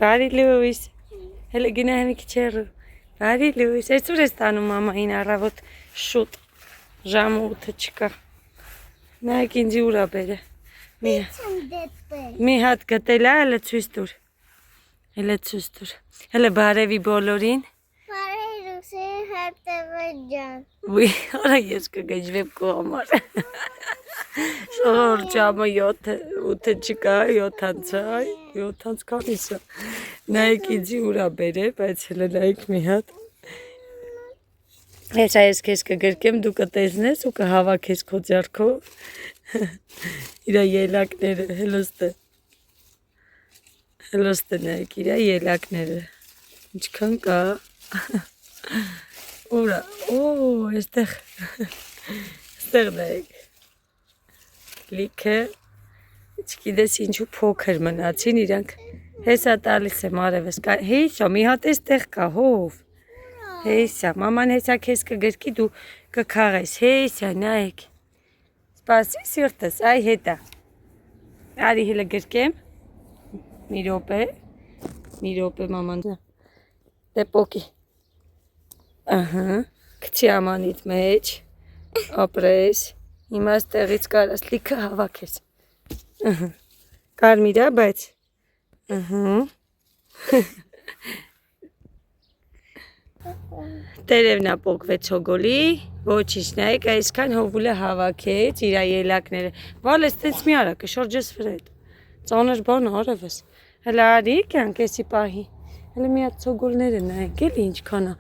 Բարի լույս։ Հələ գնա մի քիչ հեռու։ Բարի լույս։ Այսօր ես տանում մամային առավոտ շուտ։ Ժամը 8-ը չկա։ Նայեք ինձ ուրա բերը։ Մի հատ գտել է, հələ ցույց տուր։ Հələ ցույց տուր։ Հələ բարևի բոլորին։ Ուի, արա ես կգեջվեմ քո համար։ Շոր ժամը 7-ը չկա, 7-ից քանիս է։ Նայեք ինձ ուրա բերը, բայց հələ նայեք մի հատ։ Հեսա ես քեզ կգրկեմ, դու կտեսնես ու կհավաքես քո ձեռքով։ Իրա ելակները, հելոստը նայեք, իրա ելակները։ Ինչքան կա։ Ուրա, այստեղ նայեք։ Լիքը, չգիտես ինչու փոքր մնացին իրանք։ Հեսա տալիս եմ արևս, հեսա մի հատ էստեղ կա, հով։ Հեսա, մաման հեսա քեզ կգրկի, դու կքաղես, հեսա, նայեք։ Սպասի սիրտս, այ հետա։ Արի հելը գրկեմ։ Մի րոպե մաման։ Դե պոկի։ Ահա, քչի ամանիդ մեջ, ապրես, հիմա ստեղից կարաս լիքը հավաքես։ Կարմիր է, բայց։ Տերևնա պոկվեց հոգոլի, ոչինչ նայեք, այսքան հովուլը հավաքեց իրա ելակները։ Վալես տենց մի արա, կշորջես վրեդ։ Ծանր բան արևս։ Հələ արի կյանք էսի պահի։ Հələ մի հատ ցոգոլները նայեք, էլի ինչքան է։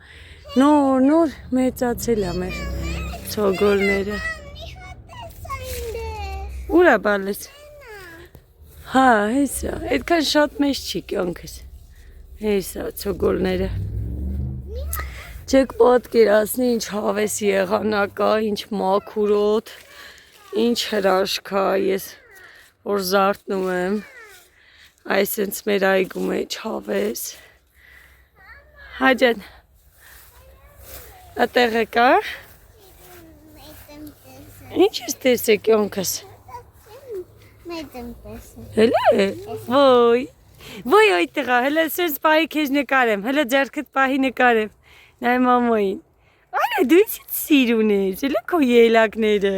Նոր մեծացել է մեր ցոգոլները։ Ուրա բալես։ Հա, հեսա, այդքան շատ մեծ չի կյանքս։ Հեսա ցոգոլները։ Չեք պատկերացնի ինչ հավես եղանակա, ինչ մաքուրոտ, ինչ հրաշքա, ես որ զարթնում եմ, այսենց մեր այգու մեջ հավես։ Հաջան, ատեղը կա։ Ինչ ես տեսեք կյանքս։ Հելե, ոյ այդտեղա, հելը սենց պահի քեզ նկարեմ, հելը ձեռքդ պահի նկարեմ, նայ մամային, արա դու ինչ սիրուն ես, հելը քո ելակները,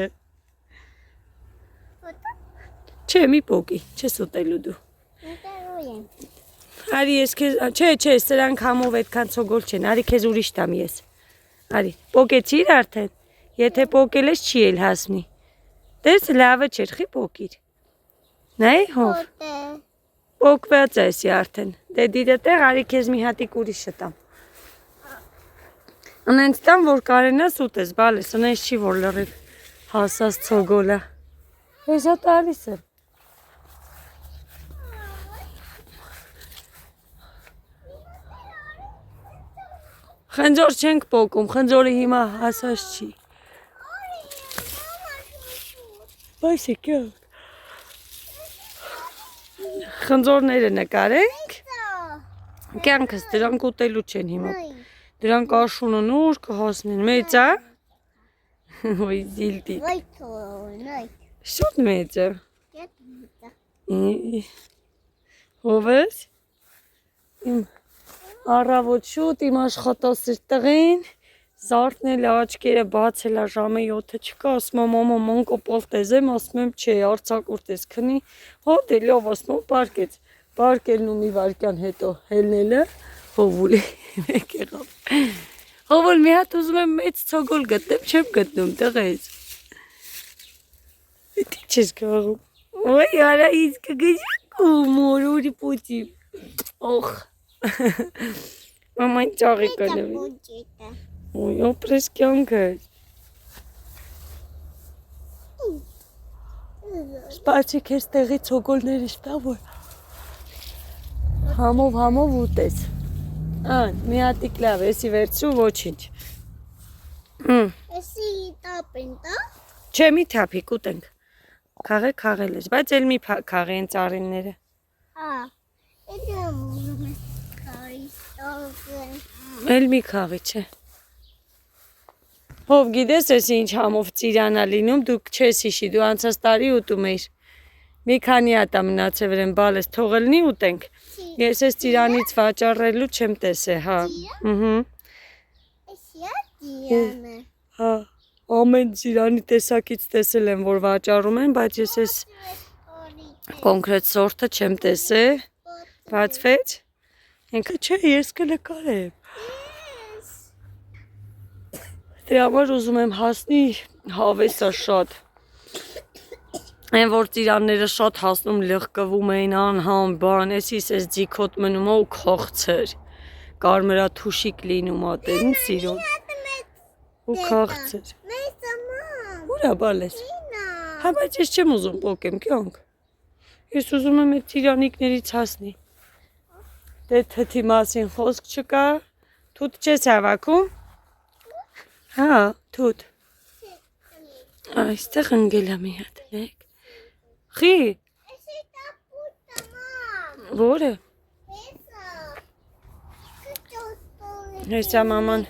չէ մի պոկի, չես ուտելու դու, արի ես քեզ, չէ, սրանք համով այդքան ցոգոլ չեն, արի քեզ ուրիշ տամ ես, արի, պոկեցիր արդեն, եթե պոկել ես չի էլ հասնի, տես լավը չեր, խի պոկիր, նայ հով, պոկված այսի արդեն, դե դիրը տեղ արի քեզ մի հատիկ ուրիշը տամ, Անենց տամ, որ կարենաս ուտես, բալես, անենց չի, որ լրիվ հասած ցոգոլը, հեսա տալիս եմ, խնձոր չենք պոկում, խնձորի հիմա հասած չի, բայց է կյանք, խնձորները նկարենք, կյանքս դրանք ուտելու չեն հիմա, դրանք աշունը նոր կհասնեն, մեծ է, ոյ զիլտիկ, շուտ մեծ է, հով ես, իմ առավոտ շուտ իմ աշխատասիր տղին, զարթնել է աչքերը բացել է ժամը 7-ը չկա, ասում եմ մամա ման կոպալ տեզեմ, ասում եմ չէ, արցակուրտ ես քնի, հո դե լավ ասում եմ պարկեց, պարկելն ու մի վարկյան հետո հելնելը, հովուլի մեկ եղավ, հովուլ մի հատ ուզում եմ մեծ ցոգոլ գտնեմ, չեմ գտնում տղեից, դի չես կաղում, ոյ արա ինձ կգժակում, օրորի պոծիմ, օխ, մամայն ծաղի կնվի, ոյ ապրես կյանքս, սպարցի քեզ տեղի ցոգոլները շտա, որ համով ուտես, մի հատիկ լավ, եսի վերցու ոչինչ, եսի տապ են տա, չէ մի թափիկ ուտենք, քաղել ես, բայց էլ մի քաղի են ծարինները, էլ մի քաղի չէ, հով գիտես ես ինչ համով ծիրանա լինում, դուք չես հիշի, դու անցած տարի ուտում էիր, Մի քանի հատ մնացել վրան բալես թողելնի ուտենք։ Ես ես ծիրանից վաճառելու չեմ տեսել, հա։ Հա, ամեն ծիրանի տեսակից տեսել եմ, որ վաճառում են, բայց ես ես կոնկրետ սորտը չեմ տեսել։ Բացվեց։ Ինքը չէ, ես կնկարեմ։ Դե համար ուզում եմ հասնի հավեսա շատ։ Այն որ ծիրանները շատ հասնում լղկվում էին անհամ բան, էսիս էս ձիքոտ մնում ու քաղցր։ Կարմերա թուշիկ լինում ա տեն սիրուն։ Ու քաղցր։ Ուրա բալես։ Հա բայց ես չեմ ուզում պոկեմ կյանք։ Ես ուզում եմ այդ ծիրանիկներից հասնի։ Դե թթի մասին խոսք չկա։ Թութ չես հավաքում։ Հա, թութ։ Այստեղ ընկել ա մի հատ, նեք։ Խի։ Որը։ Հեսա մաման։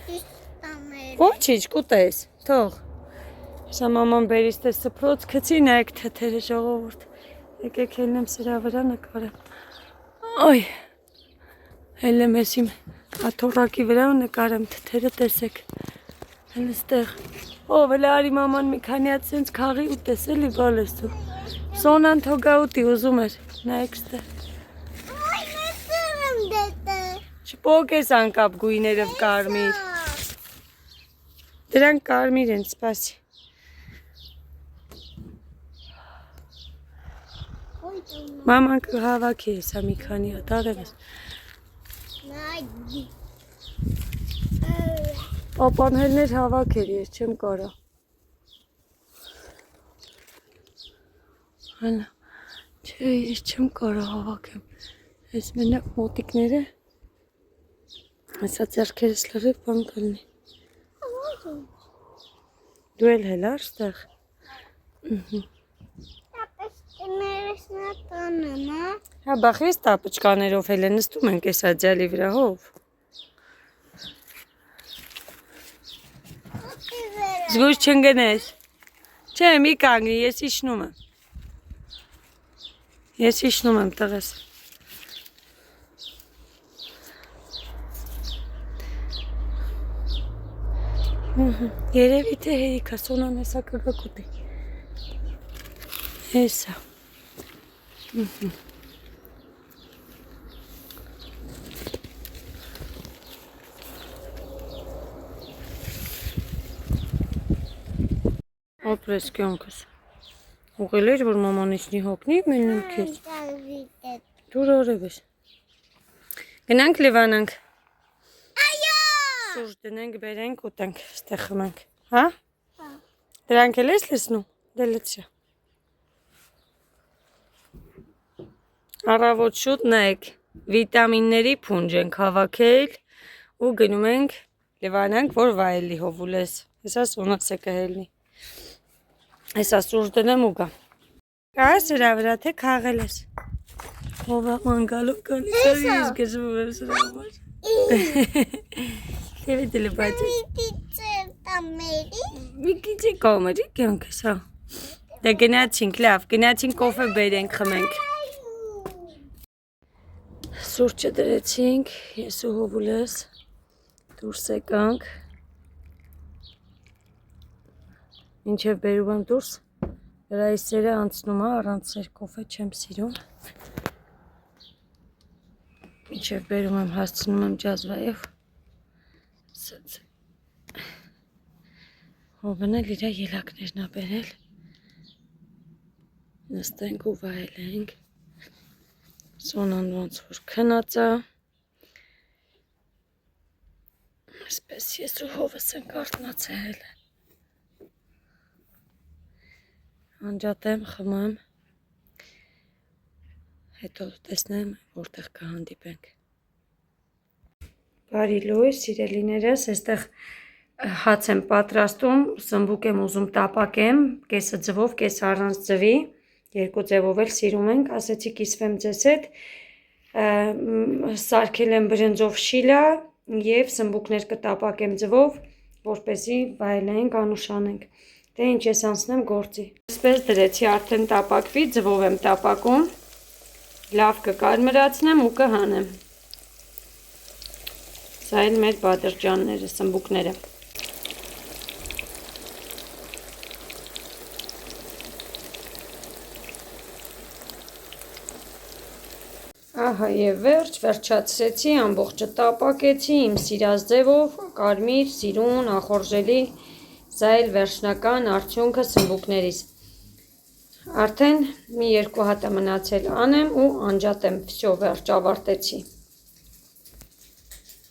Ոչիչ կուտես, թող։ Հեսա մաման բերիս տես սպրոց կծի նայք թթերը ժողովուրդ։ Եկեք հելնեմ սրա վրա նկարեմ։ Ոյ, հելնեմ ես իմ աթորակի վրա ու նկարեմ թթերը տեսեք։ Հել ստեղ։ Ով էլ արի մաման մի քանի հատ սենց քաղի ու տեսելի բալես դու։ Սոնան թոգա ուտի ուզում էր, նայեք ստեղ։ Չպոկես անկապ գույներով կարմիր։ Դրանք կարմիր են, սպասի։ Մաման կհավաքի հեսա մի քանի հատ արևես։ Պապան հելներ հավաքեր, ես չեմ կարա։ Հալա, չէ, ես չեմ կարա հավաքեմ։ Ես մենակ մոտիկները, հեսա ձեռքերս լրիվ բան կլնի։ Դու էլ հելար ստեղ։ Հա բախես տապճկաներով էլ են նստում ենք ես աջալի վրա հով։ Զգույշ չընգնես։ Չէ, մի կանգնի, ես իջնում եմ։ Ես իջնում եմ տղես։ Երևի թե հերիքա, սոնան հեսա կգա կուտի։ Հեսա։ Ապրես կյանքս։ Ուղել էր, որ մաման իջնի հոգնի, մեննում քեզ։ Դուր օրև ես։ Գնանք լիվանանք։ Սուրճ դնենք, բերենք, ուտենք, ստեղ խմենք։ Հա? Դրանք էլ ես լսնում, դե լցա։ Առավոտ շուտ նայեք, վիտամինների փունջ ենք հավաքել ու գնում ենք լիվանանք, որ վայելի հովուլես։ Հեսա սոնաս է կհելնի։ Հեսա սուրճ դնեմ ու գա։ Կա սրա վրա թե քաղել ես։ Հովա մանգալով կալիս ես գժվում եմ սրա համար։ Տևի դիլի բաճի։ Մի քիչ կամերի կյանքս հա։ Դե գնացինք, լավ, գնացինք կոֆե բերենք, խմենք։ Սուրճը դրեցինք, ես ու հովուլես դուրս եկանք։ Մինչև բերում եմ դուրս, դրա այս սերը անցնում է, առանց սեր կոֆե չեմ սիրում։ Մինչև բերում եմ, հասցնում եմ ջազվայով։ Հովն էլ իրա ելակներն ա բերել։ Նստենք ու վայելենք։ Սոնան ոնց որ քնած է։ Այսպես ես ու հովս ենք արթնացել։ Անջատեմ, խմեմ։ Հետո տեսնեմ, որտեղ կհանդիպենք։ Բարի լույս, սիրելիներս, այստեղ հաց եմ պատրաստում, սմբուկ եմ ուզում տապակեմ, կեսը ձվով, կեսը առանց ձվի, երկու ձևով էլ սիրում ենք, ասեցի կիսվեմ ձեզ հետ, սարքել եմ բրնձով շիլա և սմբուկներ կտապակեմ ձվով, որպեսզի վայելենք, անուշանենք։ Դե ինչ ես անցնեմ գործի։ Այսպես դրեցի արդեն տապակվի, ձվով եմ տապակում։ Լավ կկարմրացնեմ ու կհանեմ։ Սա էլ մեր բադրջանները, սմբուկները։ Ահա եւ վերջացրեցի, ամբողջը տապակեցի իմ սիրած ձևով, կարմիր, սիրուն, ախորժելի, սա էլ վերջնական արդյունքը սմբուկներիս։ Արդեն մի 2 հատ է մնացել անեմ ու անջատեմ, վсё, վերջ ավարտեցի։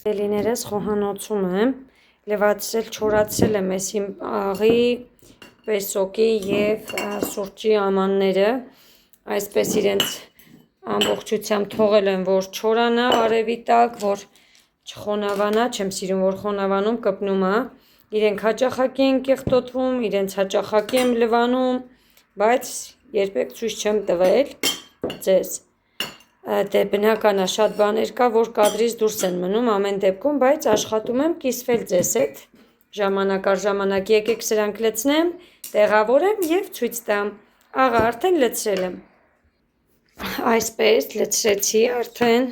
Դելիներս խոհանոցում եմ, լվացրել, չորացրել եմ ես իմ աղի, պեսոկի եւ սուրճի ամանները, այսպես իրենց ամբողջությամբ թողել եմ, որ չորանա արևի տակ, որ չխոնավանա, չեմ սիրում, որ խոնավանում կպնում է, իրենք հաճախակի են կեղտոտվում, իրենց հաճախակի եմ լվանում, բայց երբեք ցույց չեմ տվել ձեզ, դե բնական է, շատ բաներ կա, որ կադրից դուրս են մնում ամեն դեպքում, բայց աշխատում եմ կիսվել ձեզ հետ, ժամանակ առ ժամանակ եկեք սրանք լցնեմ, տեղավորեմ եւ ցույց տամ, աղա արդեն լցրել եմ։ Այսպես լցրեցի արդեն,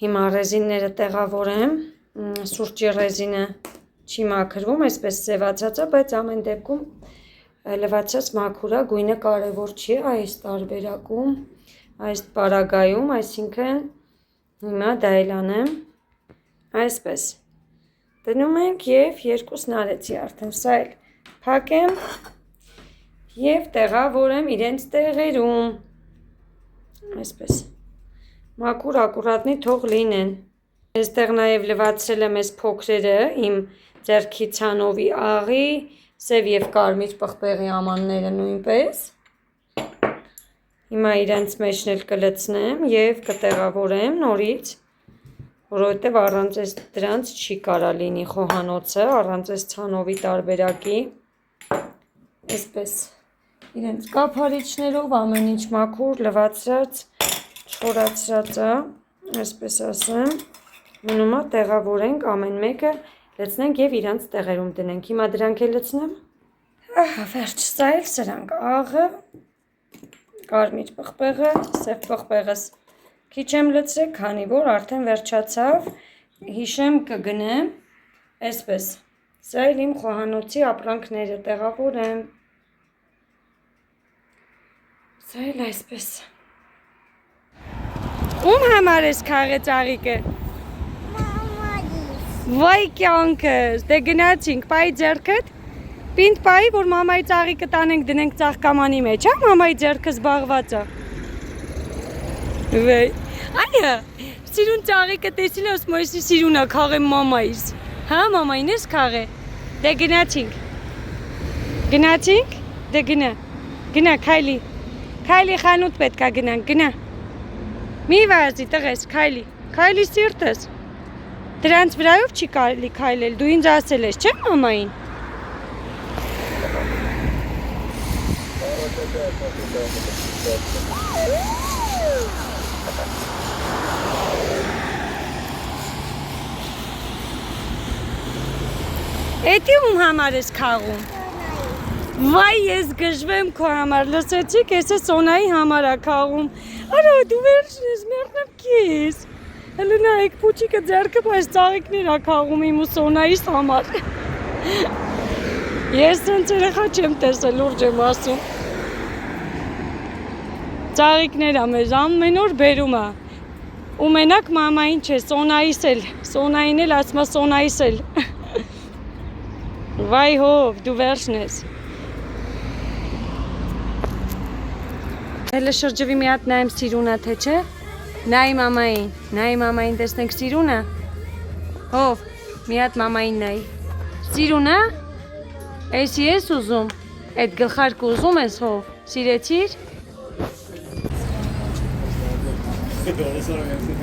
հիմա ռեզինները տեղավորեմ, սուրճի ռեզինը չի մաքրվում, այսպես սևացած է, բայց ամեն դեպքում լվացած մաքուր է, գույնը կարևոր չի այս տարբերակում, այս պարագայում, այսինքն հիմա դա էլ անեմ, այսպես դնում ենք եւ երկուսն արեցի արդեն, սա էլ փակեմ եւ տեղավորեմ իրենց տեղերում, այսպես, մաքուր ակուրատնի թող լինեն, այստեղ նաև լվացրել եմ ես փոքրերը, իմ ձեռքի ցանովի աղի, սև և կարմիր պղպեղի ամանները նույնպես, հիմա իրենց մեջն էլ կլցնեմ և կտեղավորեմ նորից, որովհետև առանց այս դրանց չի կարա լինի խոհանոցը, առանց այս ցանովի տարբերակի, այսպես, իրենց կափարիչներով ամեն ինչ մաքուր, լվացրած, չորացրած է, այսպես ասեմ, մնում է տեղավորենք ամեն մեկը, լցնենք և իրանց տեղերում դնենք, հիմա դրանք էլ լցնեմ, վերջ, սա էլ սրանք, աղը, կարմիր պղպեղը, սև պղպեղս, քիչ եմ լցրել, քանի որ արդեն վերջացավ, հիշեմ կգնեմ, այսպես, սա էլ իմ խոհանոցի ապրանքները տեղավորեմ, սա էլ այսպես։ Ում համար ես քաղեց աղիկը։ Վայ կյանքս, դե գնացինք, պայի ձեռքդ, պինդ պայի, որ մամայի ծաղիկը տանենք դնենք ծաղկամանի մեջ, հա, մամայի ձեռքը զբաղված է։ Վայ, այա, սիրուն ծաղիկը տեսիլ ես մոյսի սիրուն է քաղեմ մամայիս, հա, մամային ես քաղե, դե գնացինք, դե գնա, քայլի, խանութ պետք է գնանք, գնա, մի վազի տղես, քայլի սիրտս, դրանց վրայով չի կարելի քայլել, դու ինձ ասել ես, չէ մամային։ Էդի ում համար ես քաղում։ Վայ ես գժվեմ քո համար, լսեցիք, ես է Սոնայի համար է քաղում, արա դու վերջն ես, մերնեմ կես, հլը նայեք պուչիկը ձերքը պայս ծաղիկներ է քաղում իմ ու Սոնայիս համար, ես սենց երեխա չեմ տեսել, ուրջ եմ ասում, ծաղիկներ է մեզ ամեն օր բերում է, ու մենակ մամային չէ, Սոնայիս էլ, Սոնային էլ ասում է Սոնայիս էլ, վայ հով, դու վերջն ես, Հելը շրջվի մի հատ նայեմ սիրունա թե չէ, նայի մամային տեսնենք սիրունա, հով, մի հատ մամային նայի, սիրունա, էսի ես ուզում, էդ գլխարկը ուզում ես հով, սիրեցիր,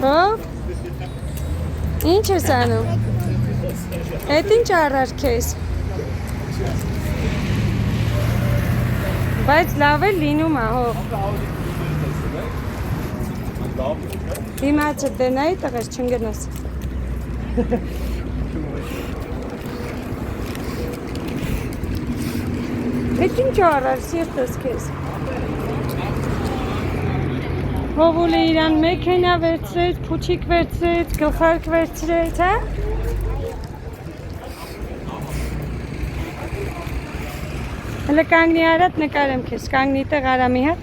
հով, ինչ ես անում, էդ ինչ առարք ես, բայց լավ է լինում է, հով, դիմացը դենայի տղես չնգնաս, Այդ ինչ արար, սիրտս քեզ։ Հովուլը իրան մեքենա վերցրեց, փուչիկ վերցրեց, գլխարկ վերցրեց, հա։ Հələ կանգնի արատ նկարեմ քեզ, կանգնի տեղ արամի հետ։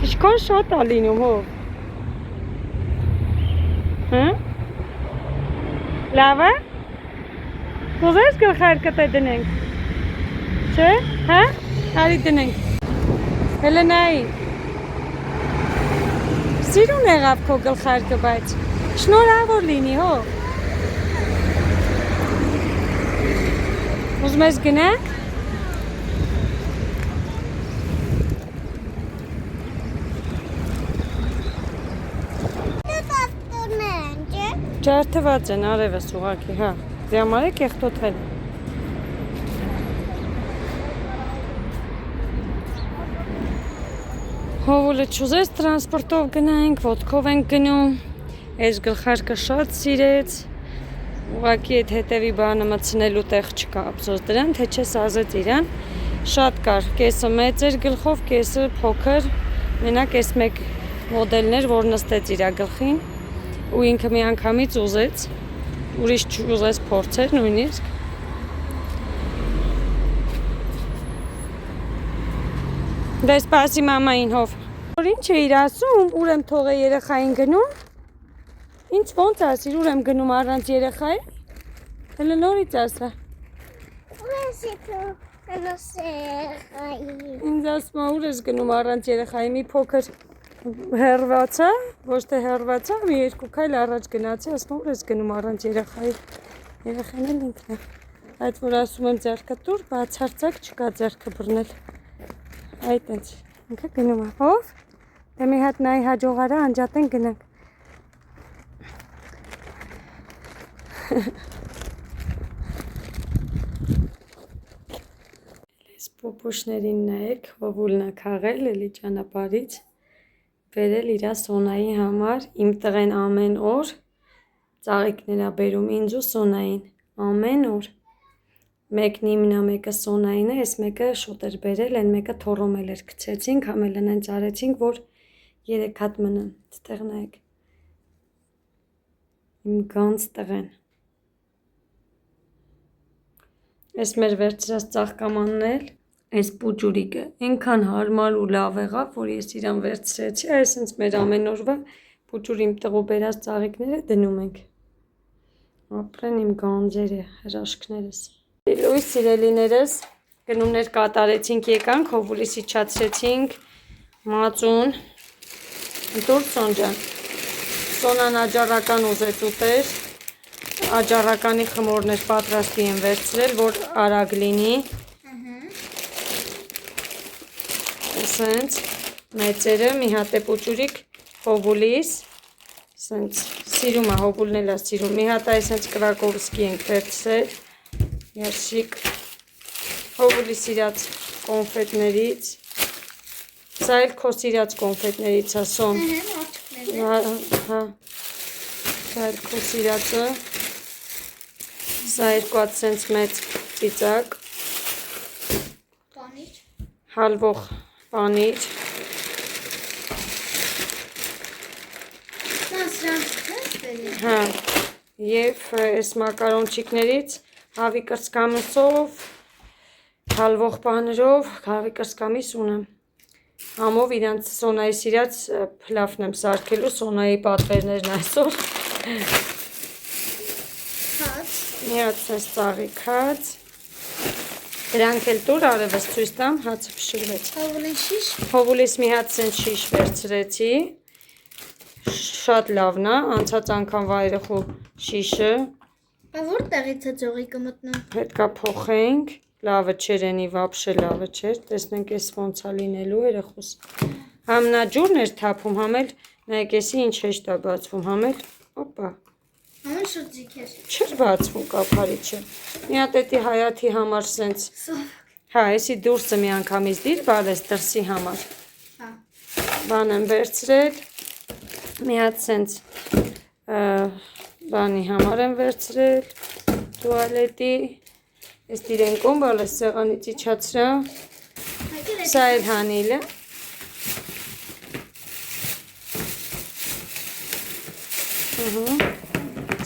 Ինչքան շատ է լինում հով։ Հա։ Լավ է։ Ուզես գլխարկը տե դնենք։ Չէ՞, հա։ Արի դնենք։ Հələ նայի։ Սիրուն եղավ քո գլխարկը, բայց շնորհավոր լինի հով։ Ուզում ես գնանք։ Ջարդված են արևս ուղղակի, հա։ Դե համար է կեղտոթվել։ Հովուլը չուզես տրանսպորտով գնայինք, ոտքով ենք գնում։ Այս գլխարկը շատ սիրեց։ Ուղղակի այդ հետևի բանը մտցնելու տեղ չկա, ափսոս դրան, թե չես ազեց իրան։ Շատ կար, կեսը մեծ էր գլխով, կեսը փոքր։ Մենակ այս մեկ մոդելն էր, որ նստեց իր գլխին ու ինքը միանգամից ուզեց, ուրիշ չուզեց փորձեր նույնիսկ։ Դե սպասի մամային հով։ Որ ինչ է իր ասում, ուր եմ թողե երեխային գնում։ Ինչ ոնց ասիր, ուր եմ գնում առանց երեխայի։ Հələ նորից ասա։ Ուր ես երեխայի։ Ինձ ասում է ուր ես գնում առանց երեխայի, մի փոքր հեռվացա, ոչ թե հեռվացա, մի երկու քայլ առաջ գնացի, ասում ուր ես գնում առանց երեխայի։ Երեխան էլ ինքն է։ Այդ որ ասում եմ ձեռքը տուր, բացարձակ չկա ձեռքը բռնել։ Այդ այնց։ Ինքը գնում է։ Հով։ Դե մի հատ նայ հաջողարա անջատեն գնանք։ Այս պոպուշներին նայեք, հովուլն է քաղել էլի ճանապարհից, բերել իր Սոնայի համար, իմ տղեն ամեն օր ծաղիկներ է բերում ինձ ու Սոնային, ամեն օր։ Մեկն իմն է, մեկը Սոնային է, այս մեկը շուտ էր բերել, այն մեկը թոռոմել էր, գցեցինք, համելն այն ծարեցինք, որ 3 հատ մնան, ստեղ նայեք։ Իմ գանց տղեն։ Այս մեր վերցրած ծաղկամանն էլ, այս պուջուրիկը, այնքան հարմար ու լավ եղավ, որ ես իրան վերցրեցի, այսինքն մեր ամեն օրվա պուջուր իմ տղու բերած ծաղիկները դնում ենք։ Ապրեն իմ գանձերը, հրաշքներս։ Լույս սիրելիներս, գնումներ կատարեցինք, եկանք, հովուլիս իջացրեցինք, մածուն, դուր Սոնջան, Սոնան աջառական ուզեց ուտեր, աջառականի խմորներ պատրաստի եմ վերցրել, որ արագ լինի, սենց, մեծերը, մի հատ է պուջուրիկ, հովուլիս, սենց, սիրում է, հովուլն էլ է սիրում, մի հատ այ սենց կրակովսկի ենք վերցրել, երշիկ, հովուլի սիրած կոնֆետներից, սա էլ քո սիրած կոնֆետներից է, Սոն, հա, սա էլ քո սիրածը, սա երկու հատ սենց մեծ ծիծակ, հալվող պանիր, հա, և այս մակարոնչիկներից հավի կրծկամսով, հալվող պանիրով, հավի կրծկամիս ունեմ, համով իրանց Սոնայի սիրած փլավն եմ սարքելու, Սոնայի պատվերներն այսօր, մի հատ սենց ծաղիկ հաց, դրանք էլ տուր արևս ցույց տամ, հացը փշրվեց։ Հովուլին շիշ։ Հովուլիս մի հատ սենց շիշ վերցրեցի, շատ լավն է, անցած անգամվա երեխու շիշը։ Որտեղից է ձողիկը մտնում։ Պետք է փոխենք, լավը չէր էնի, վաբշե լավը չէր, տեսնենք էս ոնց է լինելու երեխուս։ Համ նա ջուրն էր թափում, համ էլ նայեք էսի ինչ հեշտ է բացվում, համ էլ, օպա։ Ամեն շուտ ձիք էր։ Չէր բացվում կափարիչը։ Մի հատ էդի հայաթի համար սենց։ Հա, էսի դուրսը մի անգամից դիր բալես դրսի համար։ Բան եմ վերցրել, մի հատ սենց բանի համար եմ վերցրել, տուալետի, ես իրեն կոմբալ է սեղանից իջացրա, սա էլ հանիլ է,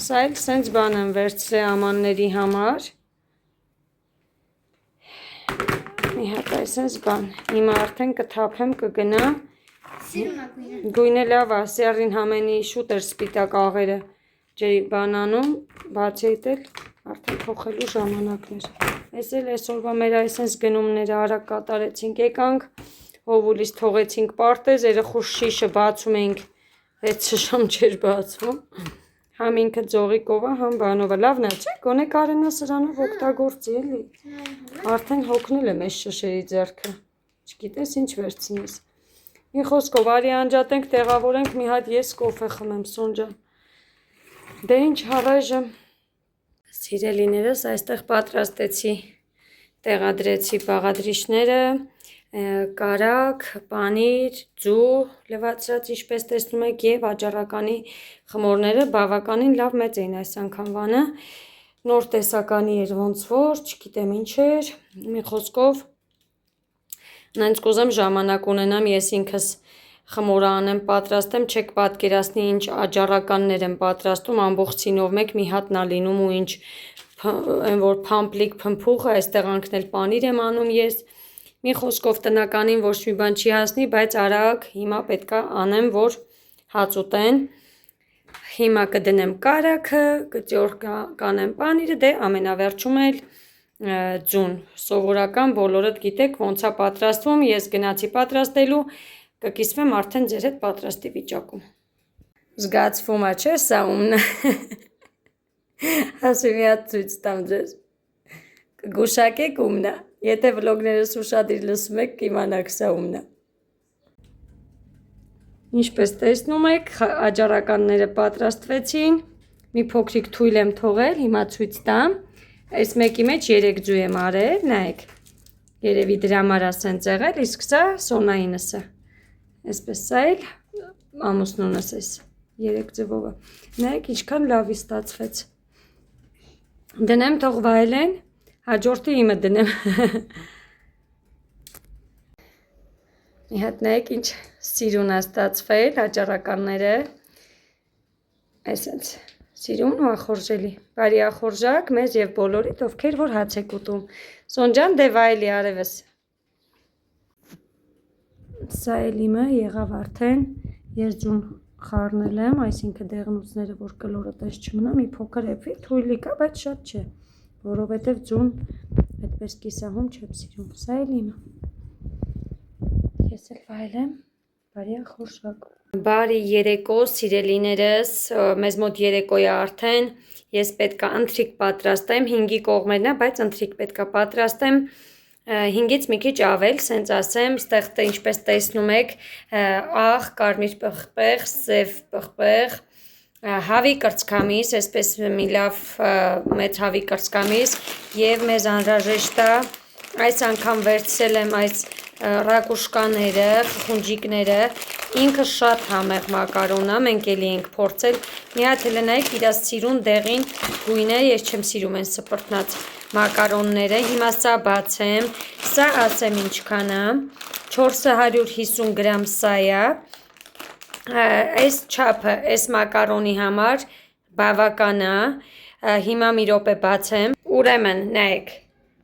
սա էլ սենց բան եմ վերցրել ամանների համար, մի հատ այսպես բան, հիմա արդեն կթափեմ, կգնա, գույնը լավ է, սերին համենի շուտ էր սպիտակ աղերը ջերի բանանում, բացի էլ արդեն փոխելու ժամանակներ, ես էլ այսօրվա մեր այսպես գնումները արագ կատարեցինք, եկանք, հովուլից թողեցինք պարտեզ, երեխուս շիշը բացում էինք, 6 ժամ չէր բացվում, համ ինքը ձողիկով է, համ բանով է, լավն է, չէ, գոնե կարենա սրանով օգտագործի էլի, արդեն հոգնել է մեզ շշերի ձեռքը, չգիտես ինչ վերցնես, մի խոսքով արի անջատենք, տեղավորենք, մի հատ ես կոֆե խմեմ, Սոնջան, դե ինչ հավայժմ, սիրելիներս այստեղ պատրաստեցի, տեղադրեցի բաղադրիչները, կարակ, պանիր, ձու, լվացրած ինչպես տեսնում եք և աճառականի խմորները բավականին լավ մեծ էին այս անգամվանը, նոր տեսականի էր ոնց որ, չգիտեմ ինչ էր, մի խոսքով, նենց կուզեմ ժամանակ ունենամ, ես ինքս խմորը անեմ պատրաստեմ, չեք պատկերացնի ինչ աճառականներ եմ պատրաստում, ամբողջինով մեկ մի հատնա լինում ու ինչ որ փամպլիկ փմփուղ, այստեղ անկնել պանիր եմ անում ես, մի խոսքով տնականին ոչ մի բան չի հասնի, բայց արագ հիմա պետքա անեմ, որ հաց ուտեն, հիմա կդնեմ կարակը, կծոր կանեմ պանիրը, դե ամենավերջում էլ ձուն, սովորական բոլորդ գիտեք ոնց է պատրաստվում, ես գնացի պատրաստելու, կկիսվեմ արդեն ձեր հետ պատրաստի վիճակում, զգացվում է չէ սա ումն է, ասում մի հատ ցույց տամ ձեզ, կգուշակեք ումն է, եթե վլոգներս ուշադիր լսում եք, կիմանաք սա ումն է, ինչպես տեսնում եք, աճառականները պատրաստվեցին, մի փոքրիկ թույլ եմ թողել, հիմա ցույց տամ, այս մեկի մեջ 3 ձու եմ արել, նայեք, երևի դրա համար ասենց եղել, իսկ սա Սոնայինս է, այսպես սա էլ ամուսնունս էս, 3 ձվովը, նայեք ինչքան լավի ստացվեց, դնեմ թող վայելեն, հաջորդը իմը դնեմ, մի հատ նայեք ինչ սիրուն է ստացվել աճառականները, այսպես սիրուն ու ախորժելի, բարի ախորժակ մեզ և բոլորիդ, ովքեր որ հաց եք ուտում, Սոնջան դե վայելի արևս, սա էլ իմը եղավ արդեն, ես ձուն խառնել եմ, այսինքն դեղնուցները որ կլորը տես չմնա, մի փոքր էպվի, թույլի կա, բայց շատ չէ, որովհետև ձուն այդպես կիսահում չեմ սիրում, սա էլ իմը, ես էլ վայելեմ, բարի ախորժակ, բարի երեկո սիրելիներս, մեզ մոտ երեկո է արդեն, ես պետքա ընթրիք պատրաստեմ, 5-ի կողմերն է, բայց ընթրիք պետքա պատրաստեմ, 5-ից մի քիչ ավել, սենց ասեմ, ստեղ ինչպես տեսնում եք, աղ, կարմիր պղպեղ, սև պղպեղ, հավի կրծքամիս, այսպես մի լավ մեծ հավի կրծքամիս և մեզ անհրաժեշտ է, այս անգամ վերցրել եմ այս ռակուշկաները, խխունջիկները, ինքը շատ համեղ մակարոն է, մենք էլի ենք փորձել, մի հատ էլ նայեք իրա սիրուն դեղին գույնը, ես չեմ սիրում են սպրտնած մակարոնները, հիմա սա բացեմ, սա ասեմ ինչքան է, 450 գրամ սա է, այս չափը, այս մակարոնի համար բավական է, հիմա մի րոպե բացեմ, ուրեմն նայեք,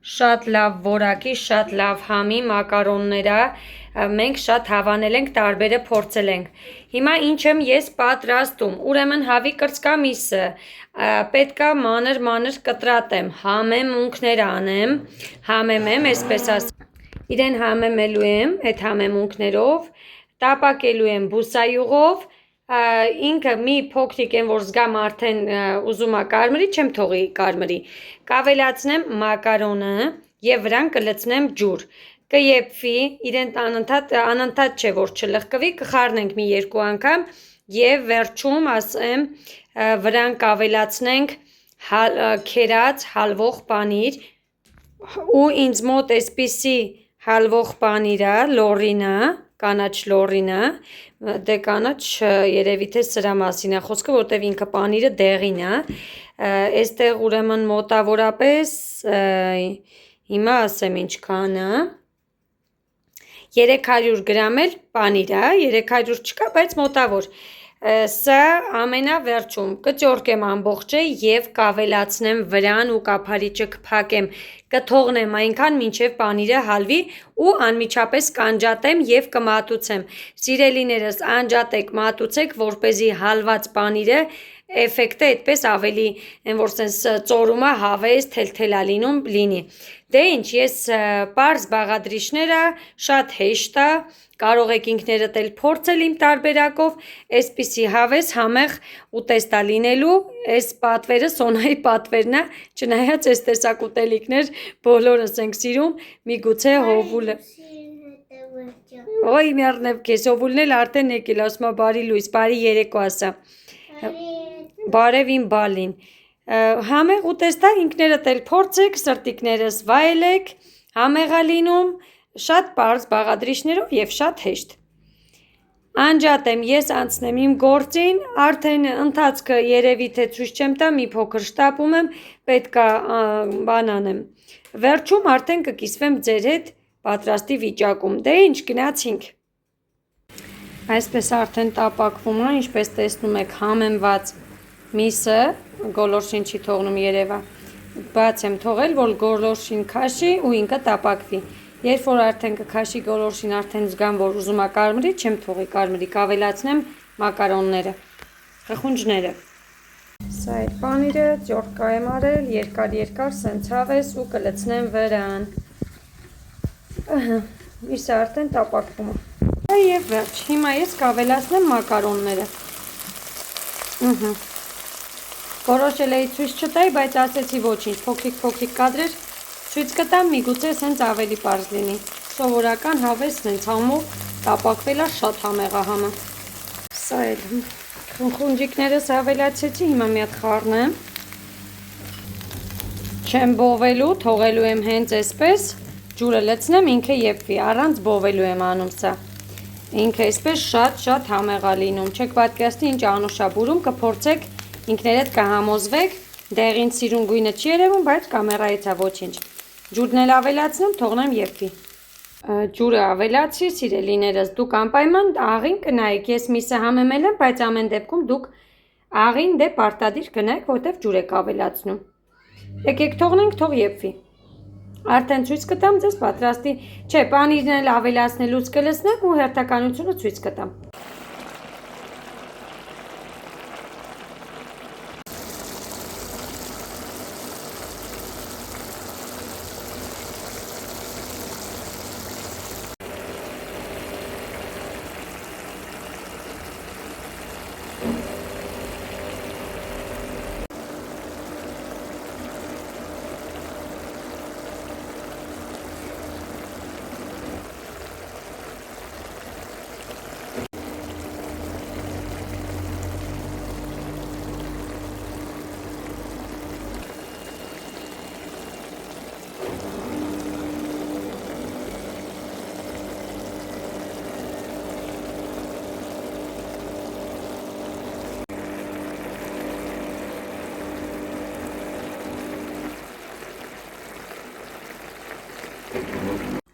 շատ լավ որակի, շատ լավ համի մակարոնները, մենք շատ հավանել ենք, տարբերը փորձել ենք, հիմա ինչ եմ ես պատրաստում, ուրեմն հավի կրծքամիսը, պետքա մանր կտրատեմ, համեմունքներ անեմ, համեմեմ, այսպես ասեմ, իրեն համեմելու եմ, այդ համեմունքներով, տապակելու եմ բուսայուղով, ինքը մի փոքրիկ են որ զգամ արդեն ուզում է կարմրի, չեմ թողի կարմրի, կավելացնեմ մակարոնը և վրան կլցնեմ ջուր, կեփվի, իրեն անընդհատ չէ որ չլղկվի, կխառնենք մի 2 անգամ և վերջում ասեմ վրան կավելացնենք քերած հալվող պանիր ու ինձ մոտ այսպիսի հալվող պանիր է, լորին է, կանաչ լորինը, դե կանաչ երևի թե սրա մասին է խոսքը, որտեվ ինքը պանիրը դեղին է, այստեղ ուրեմն մոտավորապես հիմա ասեմ ինչքան է 300 գրամ էլ պանիր է, 300 չկա, բայց մոտավոր սա ամենավերջում կճորկեմ ամբողջը և կավելացնեմ վրան ու կափարիչը կփակեմ, կթողնեմ այնքան մինչև պանիրը հալվի ու անմիջապես կանջատեմ և կմատուցեմ։ Սիրելիներս, անջատեք, մատուցեք, որպեսզի հալված պանիրը էֆեկտը այդպես ավելի որ sense ծորումը հավես թելթելա լինի։ Դե ինչ, ես պարզ բաղադրիչները շատ հեշտ է, կարող եք ինքներդ էլ փորձել իմ տարբերակով, այսպիսի հավես համեղ ուտեստ է լինելու, այս պատվերը Սոնայի պատվերն է, չնայած այս տեսակ ուտելիքներ բոլորս ենք սիրում, միգուցե հովուլը Ոյ մեռնև քեզ, հովուլն էլ արդեն եկել, ասում է բարի լույս, բարի երեկո ասա, բարև իմ բալին, համեղ ուտեստ է, ինքներդ էլ փորձեք, սրտիկներս վայելեք, համեղ է լինում, շատ պարզ բաղադրիչներով և շատ հեշտ։ Անջատեմ, ես անցնեմ իմ գործին, արդեն ընթացքը երևի թե ցույց չեմ տա, մի փոքր շտապում եմ, պետք է բան անեմ։ Վերջում արդեն կկիսվեմ ձեր հետ պատրաստի վիճակում։ Դե ինչ, գնացինք։ Այսպես արդեն տապակվում է, ինչպես տեսնում եք, համեմված միսը, գոլորշին չի թողնում երևա, բաց եմ թողել, որ գոլորշին քաշի ու ինքը տապակվի։ Երբ որ արդեն կքաշի գոլորշին, արդեն զգամ, որ ուզում է կարմրի, չեմ թողի կարմրի, կավելացնեմ մակարոնները, խխունջները։ Սա է պանիրը, ճորկա եմ արել, երկար սենց հավես ու կլցնեմ վրան։ Միսը արդեն տապակվում է։ Եվ վերջ, հիմա ես կավելացնեմ մակարոնները։ Որոշել էի ցույց չտայի, բայց ասեցի ոչինչ, փոքրիկ կադրեր ցույց կտամ, միգուցե սենց ավելի պարզ լինի։ Սովորական հավեսն են համով տապակվել է շատ համեղ է համը։ Սա էլ խունջիկներս ավելացեցի, հիմա մի հատ խառնեմ։ Չեմ բովելու, թողելու եմ հենց այսպես, ջուրը լցնեմ, ինքը եփվի, առանց բովելու եմ անում սա։ Ինքը այսպես շատ համեղ է լինում, չեք պատկերացնի ինչ անուշ է բուրում, կփորձեք, ինքներդ կհամոզվեք, դեղին սիրուն գույնը չի երևում, բայց կամերայից է ոչինչ։ Ջուրն էլ ավելացնում, թողնեմ եփվի։ Ջուրը ավելացի, սիրելիներս, դուք անպայման աղին կնայեք, ես միսը համեմել եմ, բայց ամեն դեպքում դուք աղին դե պարտադիր կնայեք, որտեվ ջուր եք ավելացնում։ Եկեք թողնենք, թող եփվի։ Արդեն ցույց կտամ ձեզ պատրաստի, չէ, պանիրն էլ ավելացնելուց կլցնեմ ու հերթականությունը ցույց կտամ։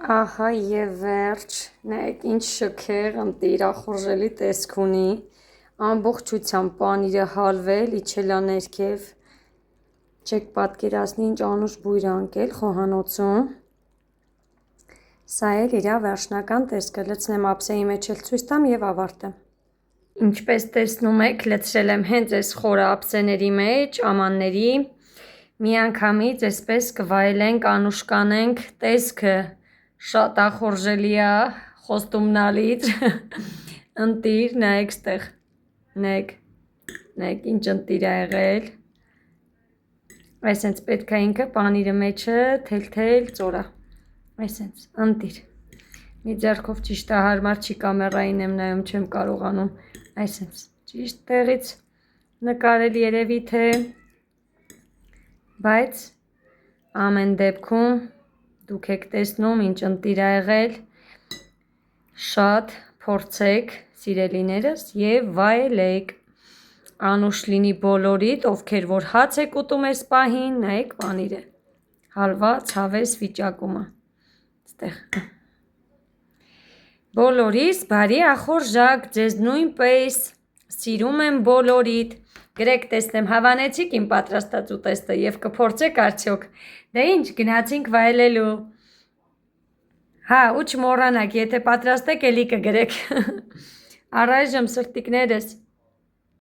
Ահա եւ վերջ, նայեք ինչ շքեղ, ընտիրախորժելի տեսք ունի, ամբողջությամբ պանիրը հալվել, իջել է ներքև, չեք պատկերացնի ինչ անուշ բույր է անկել խոհանոցում, սա էլ իրա վերջնական տեսքը, լցնեմ ափսեի մեջ էլ ցույց տամ եւ ավարտեմ։ Ինչպես տեսնում եք, լցրել եմ հենց այս խորը ափսեների մեջ, ամանների, միանգամից այսպես կվայելենք, անուշ կանենք, տեսքը շատ ախորժելի է, խոստումնալից, ընտիր, նայեք ստեղ, նայեք ինչ ընտիր է եղել, այսենց պետք է ինքը պանիրը մեջը թելթել ծորա, այսենց, ընտիր, մի ձեռքով ճիշտ է հարմար չի կամերային եմ նայում, չեմ կարողանում, այսենց, ճիշտ տեղից նկարել երևի թե, բայց ամեն դեպքում դուք եք տեսնում ինչ ընտիր է եղել, Շատ փորձեք, սիրելիներս, եւ վայելեք։ Անուշ լինի բոլորիդ, ովքեր որ հաց եք ուտում այս պահին, նայեք պանիրը։ Հալված, հավես վիճակումը։ Ստեղ։ Բոլորիս բարի ախորժակ, ձեզ նույնպես սիրում եմ բոլորիդ։ Գրեք տեսնեմ, հավանեցիք իմ պատրաստած ուտեստը եւ կփորձեք արդյոք։ Դե ինչ, գնացինք վայելելու։ Հա, ու չմոռանաք, եթե պատրաստեք, էլի կգրեք։ Առայժմ սրտիկներս